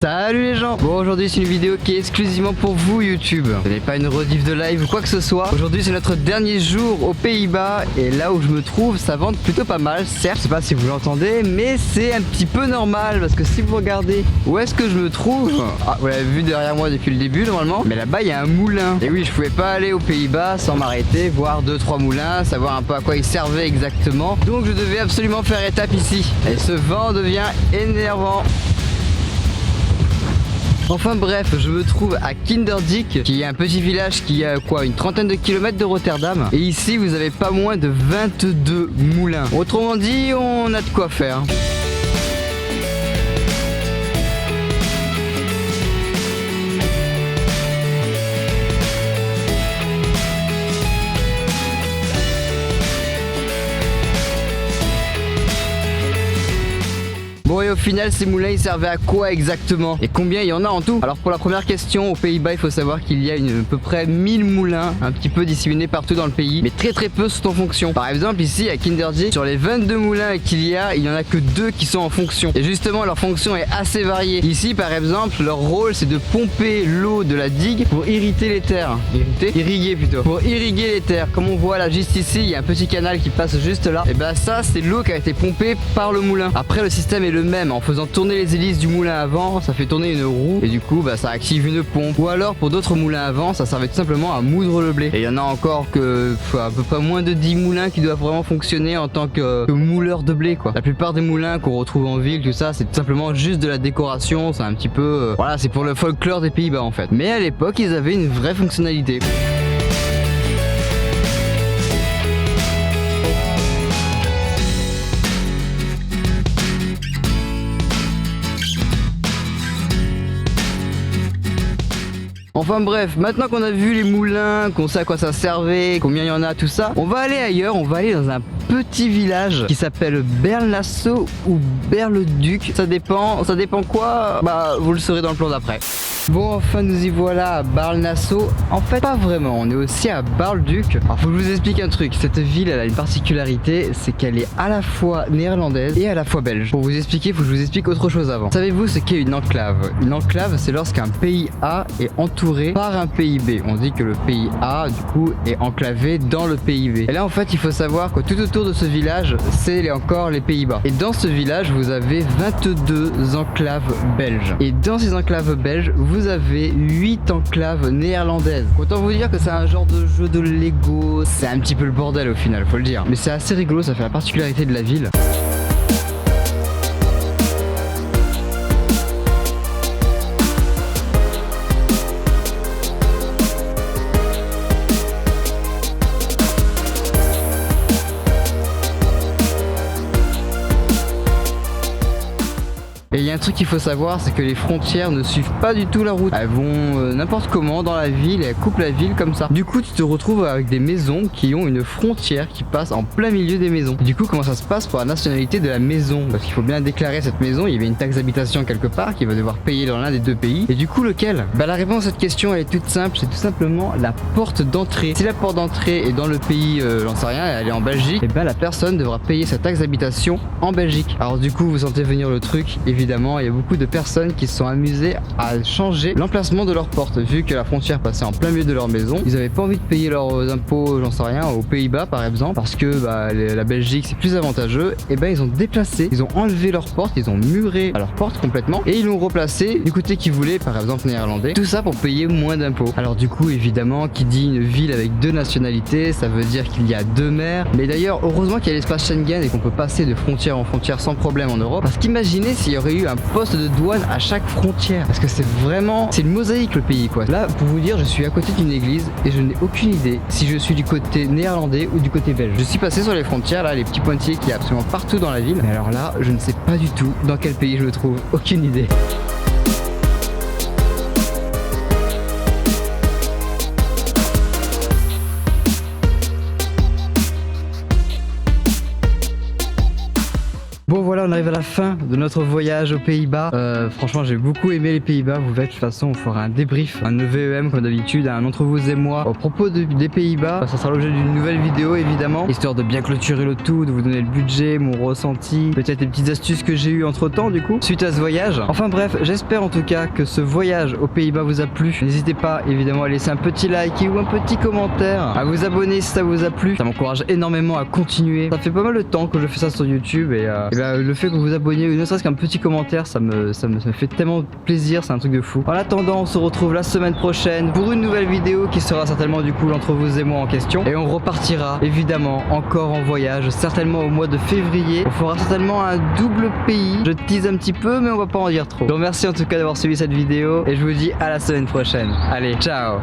Salut les gens. Bon, aujourd'hui c'est une vidéo qui est exclusivement pour vous YouTube. Ce n'est pas une rediff de live ou quoi que ce soit. Aujourd'hui c'est notre dernier jour aux Pays-Bas et là où je me trouve ça vente plutôt pas mal. Certes, je sais pas si vous l'entendez, mais c'est un petit peu normal parce que si vous regardez où est-ce que je me trouve, vous l'avez vu derrière moi depuis le début normalement, mais là-bas il y a un moulin. Et oui, je pouvais pas aller aux Pays-Bas sans m'arrêter, voir 2-3 moulins, savoir un peu à quoi ils servaient exactement. Donc je devais absolument faire étape ici. Et ce vent devient énervant. Enfin bref, je me trouve à Kinderdijk, qui est un petit village qui a une trentaine de kilomètres de Rotterdam. Et ici, vous avez pas moins de 22 moulins. Autrement dit, on a de quoi faire. Bon, et au final ces moulins ils servaient à quoi exactement? Et combien il y en a en tout? Alors pour la première question, aux Pays-Bas il faut savoir qu'il y a à peu près 1000 moulins, un petit peu disséminés partout dans le pays, mais très peu sont en fonction. Par exemple ici à Kinderdijk, sur les 22 moulins qu'il y en a que 2 qui sont en fonction. Et justement leur fonction est assez variée. Ici par exemple, leur rôle c'est de pomper l'eau de la digue pour irriter les terres. Irriguer plutôt. Pour irriguer les terres. Comme on voit là juste ici, il y a un petit canal qui passe juste là. Et bah ça c'est l'eau qui a été pompée par le moulin. Après le système est le même, en faisant tourner les hélices du moulin avant, ça fait tourner une roue et du coup ça active une pompe. Ou alors pour d'autres moulins avant, ça servait tout simplement à moudre le blé. Et il y en a encore que à peu près moins de 10 moulins qui doivent vraiment fonctionner en tant que mouleur de blé quoi. La plupart des moulins qu'on retrouve en ville, tout ça, c'est tout simplement juste de la décoration, c'est un petit peu voilà, c'est pour le folklore des Pays-Bas en fait. Mais à l'époque, ils avaient une vraie fonctionnalité. Enfin bref, maintenant qu'on a vu les moulins, qu'on sait à quoi ça servait, combien il y en a, tout ça, on va aller ailleurs, on va aller dans un petit village qui s'appelle Ber-Nassau ou Ber-le-Duc, ça dépend quoi, vous le saurez dans le plan d'après. Bon, enfin nous y voilà à Ber-Nassau. En fait pas vraiment, on est aussi à Ber-le-Duc. Alors faut que je vous explique un truc, cette ville elle a une particularité, c'est qu'elle est à la fois néerlandaise et à la fois belge. Pour vous expliquer, faut que je vous explique autre chose avant. Savez-vous ce qu'est une enclave? Une enclave c'est lorsqu'un pays A est entouré par un pays B. On dit que le pays A du coup est enclavé dans le pays B. Et là en fait il faut savoir que tout autour de ce village c'est encore les Pays-Bas. Et dans ce village vous avez 22 enclaves belges. Et dans ces enclaves belges vous avez 8 enclaves néerlandaises. Autant vous dire que c'est un genre de jeu de Lego, c'est un petit peu le bordel au final, faut le dire. Mais c'est assez rigolo, ça fait la particularité de la ville. Et il y a un truc qu'il faut savoir, c'est que les frontières ne suivent pas du tout la route. Elles vont n'importe comment dans la ville et elles coupent la ville comme ça. Du coup tu te retrouves avec des maisons qui ont une frontière qui passe en plein milieu des maisons. Du coup comment ça se passe pour la nationalité de la maison? Parce qu'il faut bien déclarer cette maison, il y avait une taxe d'habitation quelque part qui va devoir payer dans l'un des deux pays. Et du coup lequel? La réponse à cette question elle est toute simple, c'est tout simplement la porte d'entrée. Si la porte d'entrée est dans le pays, j'en sais rien, elle est en Belgique, et la personne devra payer sa taxe d'habitation en Belgique. Alors du coup vous sentez venir le truc, évidemment il y a beaucoup de personnes qui se sont amusées à changer l'emplacement de leur porte. Vu que la frontière passait en plein milieu de leur maison, ils avaient pas envie de payer leurs impôts, j'en sais rien, aux Pays-Bas par exemple, parce que la Belgique c'est plus avantageux. Et ils ont déplacé, ils ont enlevé leur porte, ils ont muré leur porte complètement et ils l'ont replacé du côté qu'ils voulaient, par exemple néerlandais. Tout ça pour payer moins d'impôts. Alors du coup évidemment qui dit une ville avec deux nationalités, ça veut dire qu'il y a deux maires. Mais d'ailleurs heureusement qu'il y a l'espace Schengen et qu'on peut passer de frontière en frontière sans problème en Europe. Parce qu'imaginez s'il y aurait eu un poste de douane à chaque frontière, parce que c'est une mosaïque le pays quoi. Là pour vous dire, je suis à côté d'une église et je n'ai aucune idée si je suis du côté néerlandais ou du côté belge. Je suis passé sur les frontières là, les petits pointillés qu'il y a absolument partout dans la ville, mais alors là je ne sais pas du tout dans quel pays je me trouve, aucune idée. Bon voilà, voilà, on arrive à la fin de notre voyage aux Pays-Bas. Franchement, j'ai beaucoup aimé les Pays-Bas. Vous verrez, de toute façon, on fera un débrief, un VEM comme d'habitude, un entre vous et moi. Au propos des Pays-Bas, ça sera l'objet d'une nouvelle vidéo évidemment, histoire de bien clôturer le tout, de vous donner le budget, mon ressenti, peut-être les petites astuces que j'ai eues entre temps du coup, suite à ce voyage. Enfin bref, j'espère en tout cas que ce voyage aux Pays-Bas vous a plu. N'hésitez pas évidemment à laisser un petit like ou un petit commentaire, à vous abonner si ça vous a plu. Ça m'encourage énormément à continuer. Ça fait pas mal de temps que je fais ça sur YouTube et le fait que vous vous abonniez ou ne serait-ce qu'un petit commentaire, ça me fait tellement plaisir, c'est un truc de fou. En attendant, on se retrouve la semaine prochaine pour une nouvelle vidéo qui sera certainement du coup l'entre vous et moi en question. Et on repartira évidemment encore en voyage, certainement au mois de février. On fera certainement un double pays. Je tease un petit peu mais on va pas en dire trop. Je vous remercie en tout cas d'avoir suivi cette vidéo et je vous dis à la semaine prochaine. Allez, ciao!